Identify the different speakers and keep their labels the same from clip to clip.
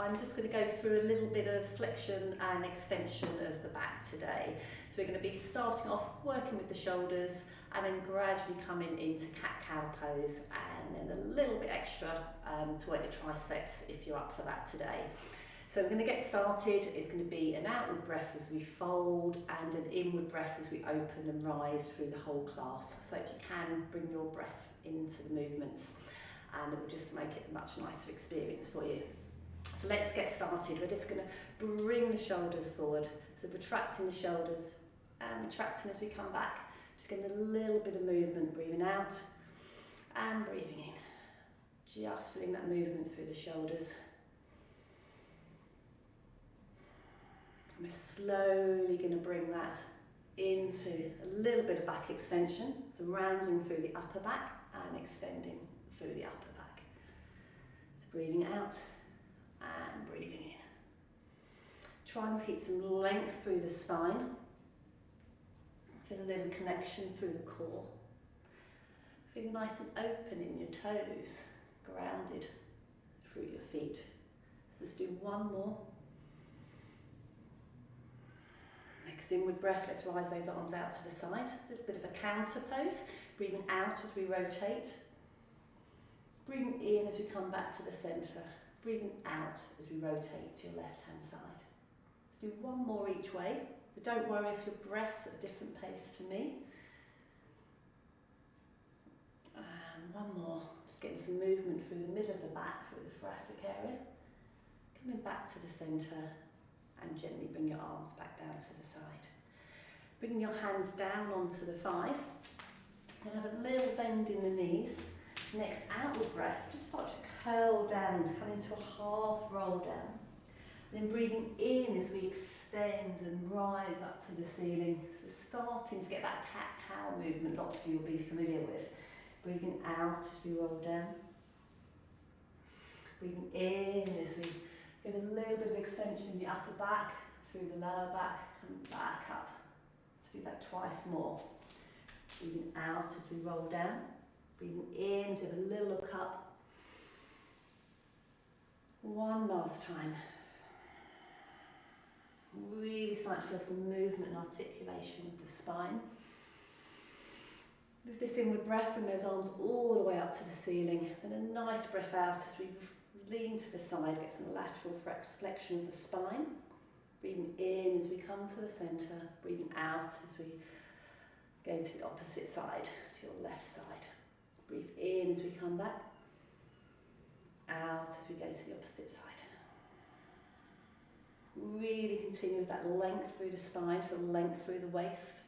Speaker 1: I'm just going to go through a little bit of flexion and extension of the back today. So we're going to be starting off working with the shoulders and then gradually coming into cat-cow pose, and then a little bit extra to work the triceps if you're up for that today. So we're going to get started. It's going to be an outward breath as we fold and an inward breath as we open and rise through the whole class. So if you can, bring your breath into the movements and it will just make it a much nicer experience for you. So let's get started. We're just going to bring the shoulders forward. So retracting the shoulders and retracting as we come back. Just getting a little bit of movement, breathing out and breathing in. Just feeling that movement through the shoulders. And we're slowly going to bring that into a little bit of back extension. So rounding through the upper back and extending through the upper back. So breathing out and breathing in. Try and keep some length through the spine. Feel a little connection through the core. Feel nice and open in your toes, grounded through your feet. So let's do one more. Next inward breath, let's rise those arms out to the side. A little bit of a counter pose. Breathing out as we rotate. Breathing in as we come back to the centre. Breathing out as we rotate to your left hand side. Let's do one more each way. But don't worry if your breath's at a different pace to me. And one more. Just getting some movement through the middle of the back, through the thoracic area. Coming back to the centre. And gently bring your arms back down to the side. Bringing your hands down onto the thighs. And have a little bend in the knees. Next outward breath, just start to curl down, come into a half roll down. Then breathing in as we extend and rise up to the ceiling. So starting to get that cat-cow movement lots of you will be familiar with. Breathing out as we roll down. Breathing in as we get a little bit of extension in the upper back, through the lower back, come back up. Let's do that twice more. Breathing out as we roll down. Breathing in as we have a little look up. One last time. Really starting to feel some movement and articulation of the spine. With this inward breath, bring those arms all the way up to the ceiling. Then a nice breath out as we lean to the side, get some lateral flexion of the spine. Breathing in as we come to the centre, breathing out as we go to the opposite side, to your left side. Breathe in as we come back, out as we go to the opposite side. Really continue with that length through the spine, feel length through the waist.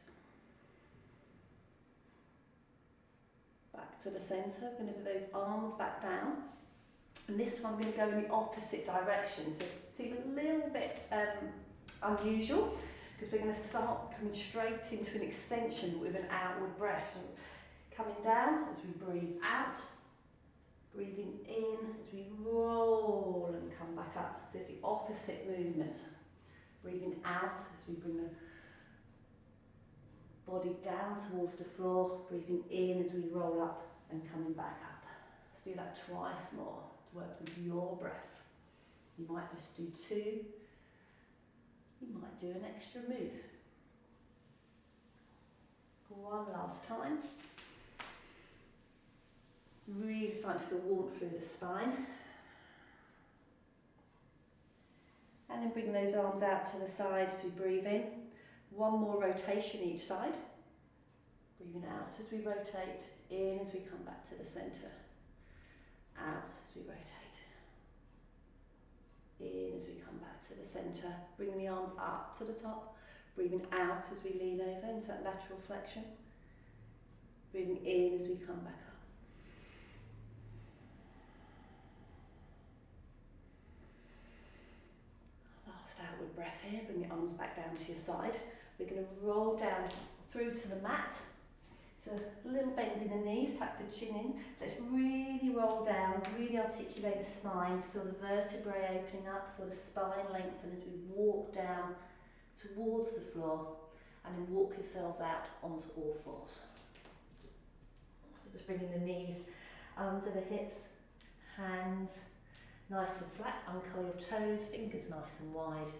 Speaker 1: Back to the centre, going to put those arms back down. And this time I'm going to go in the opposite direction. So it's even a little bit unusual because we're going to start coming straight into an extension with an outward breath. So coming down as we breathe out, breathing in as we roll and come back up. So it's the opposite movement. Breathing out as we bring the body down towards the floor, breathing in as we roll up and coming back up. Let's do that twice more to work with your breath. You might just do two, you might do an extra move. One last time. Really starting to feel warmth through the spine. And then bring those arms out to the side as we breathe in. One more rotation each side. Breathing out as we rotate, in as we come back to the centre. Out as we rotate. In as we come back to the centre. Bring the arms up to the top. Breathing out as we lean over into that lateral flexion. Breathing in as we come back up. Last outward breath here, bring your arms back down to your side. We're going to roll down through to the mat. So a little bend in the knees, tuck the chin in. Let's really roll down, really articulate the spine, feel the vertebrae opening up, feel the spine lengthen as we walk down towards the floor and then walk yourselves out onto all fours. So just bringing the knees under the hips, hands Nice and flat, uncurl your toes, fingers nice and wide.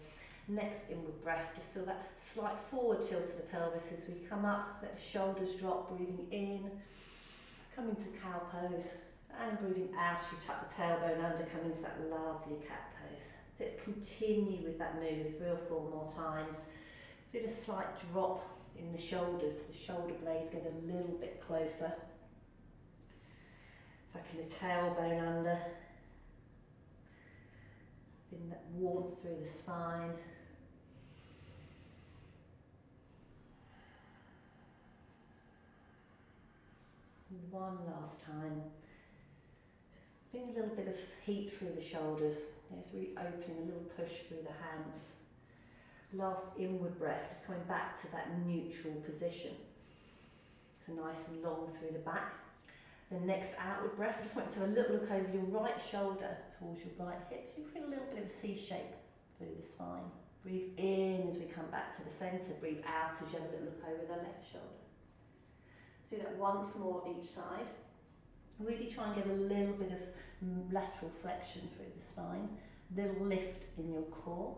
Speaker 1: Next inward breath, just feel that slight forward tilt of the pelvis as we come up, let the shoulders drop, breathing in, come into cow pose, and breathing out, you tuck the tailbone under, come into that lovely cat pose. So let's continue with that move 3 or 4 more times. Feel a slight drop in the shoulders, the shoulder blades get a little bit closer. Tucking the tailbone under, feeling that warmth through the spine. One last time. Feeling a little bit of heat through the shoulders. Yes, really opening a little push through the hands. Last inward breath, just coming back to that neutral position. So nice and long through the back. The next outward breath, just want to have a little look over your right shoulder towards your right hip. So you feel a little bit of a C shape through the spine. Breathe in as we come back to the centre. Breathe out as you have a little look over the left shoulder. Do that once more each side. Really try and get a little bit of lateral flexion through the spine. Little lift in your core.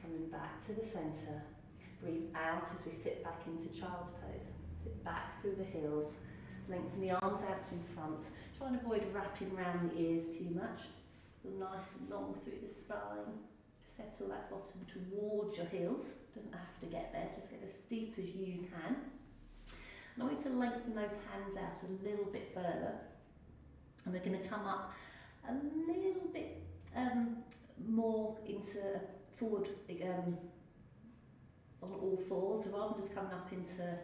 Speaker 1: Coming back to the centre. Breathe out as we sit back into child's pose. Sit back through the heels. Lengthen the arms out in front. Try and avoid wrapping around the ears too much. Nice and long through the spine. Settle that bottom towards your heels. Doesn't have to get there, just get as deep as you can. And I want you to lengthen those hands out a little bit further. And we're going to come up a little bit more into forward on all fours. So rather than just coming up into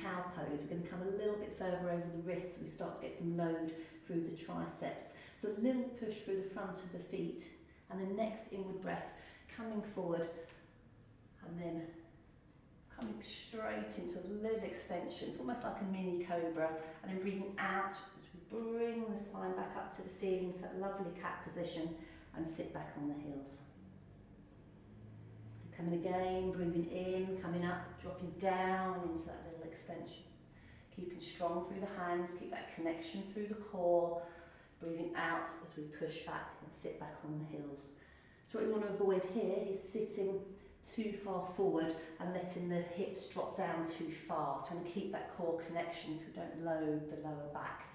Speaker 1: cow pose, we're going to come a little bit further over the wrists so we start to get some load through the triceps. So a little push through the front of the feet, and the next inward breath coming forward, and then coming straight into a little extension. It's almost like a mini cobra, and then breathing out as we bring the spine back up to the ceiling to that lovely cat position, and sit back on the heels. Coming again, breathing in, coming up, dropping down into that little extension. Keeping strong through the hands, keep that connection through the core. Breathing out as we push back and sit back on the heels. So what we want to avoid here is sitting too far forward and letting the hips drop down too far. So we want to keep that core connection so we don't load the lower back.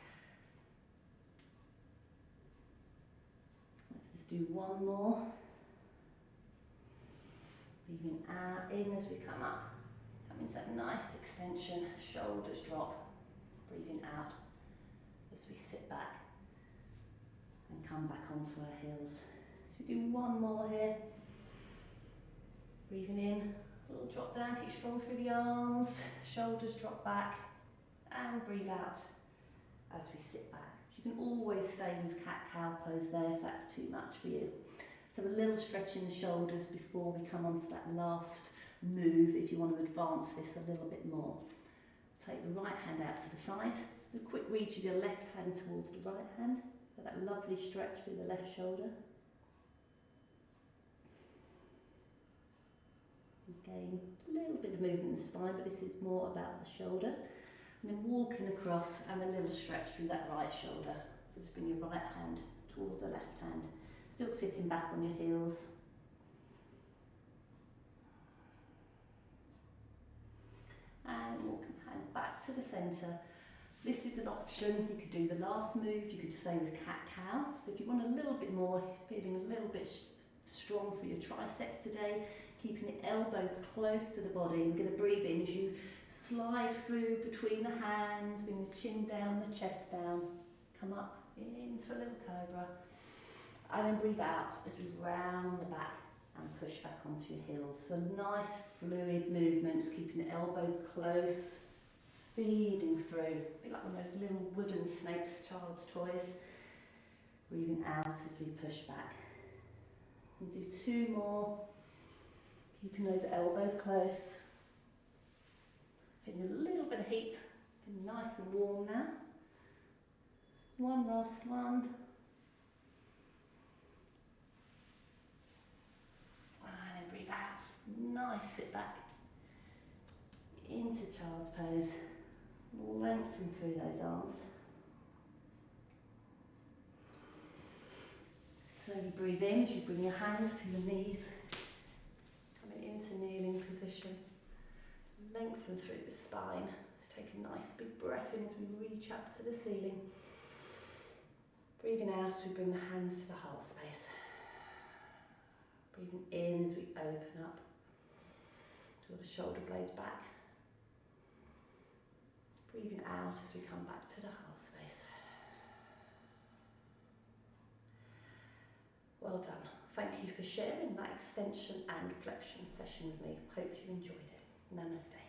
Speaker 1: Let's just do one more. Breathing out in as we come up. Come into that nice extension, shoulders drop. Breathing out as we sit back. And come back onto our heels. So we do one more here. Breathing in, a little drop down, keep strong through the arms, shoulders drop back, and breathe out as we sit back. You can always stay with cat-cow pose there if that's too much for you. So a little stretch in the shoulders before we come onto that last move if you want to advance this a little bit more. Take the right hand out to the side. Just a quick reach of your left hand towards the right hand. That lovely stretch through the left shoulder. Again, a little bit of movement in the spine, but this is more about the shoulder. And then walking across and a little stretch through that right shoulder. So just bring your right hand towards the left hand. Still sitting back on your heels. And walking hands back to the centre. This is an option. You could do the last move, you could stay with cat-cow. So if you want a little bit more, feeling a little bit strong for your triceps today, keeping the elbows close to the body. We're going to breathe in as you slide through between the hands, bring the chin down, the chest down, come up into a little cobra, and then breathe out as we round the back and push back onto your heels. So nice fluid movements, keeping the elbows close, feeding through, a bit like one of those little wooden snakes, child's toys. Breathing out as we push back. We'll do 2 more, keeping those elbows close. Feeling a little bit of heat, getting nice and warm now. One last one. And then breathe out, nice sit back. into child's pose, lengthen through those arms. Slowly breathe in as you bring your hands to your knees, coming into kneeling position. Lengthen through the spine. Let's take a nice big breath in as we reach up to the ceiling. Breathing out as we bring the hands to the heart space. Breathing in as we open up. Draw the shoulder blades back. Breathing out as we come back to the heart space. Well done. Thank you for sharing that extension and flexion session with me. Hope you enjoyed it. Namaste.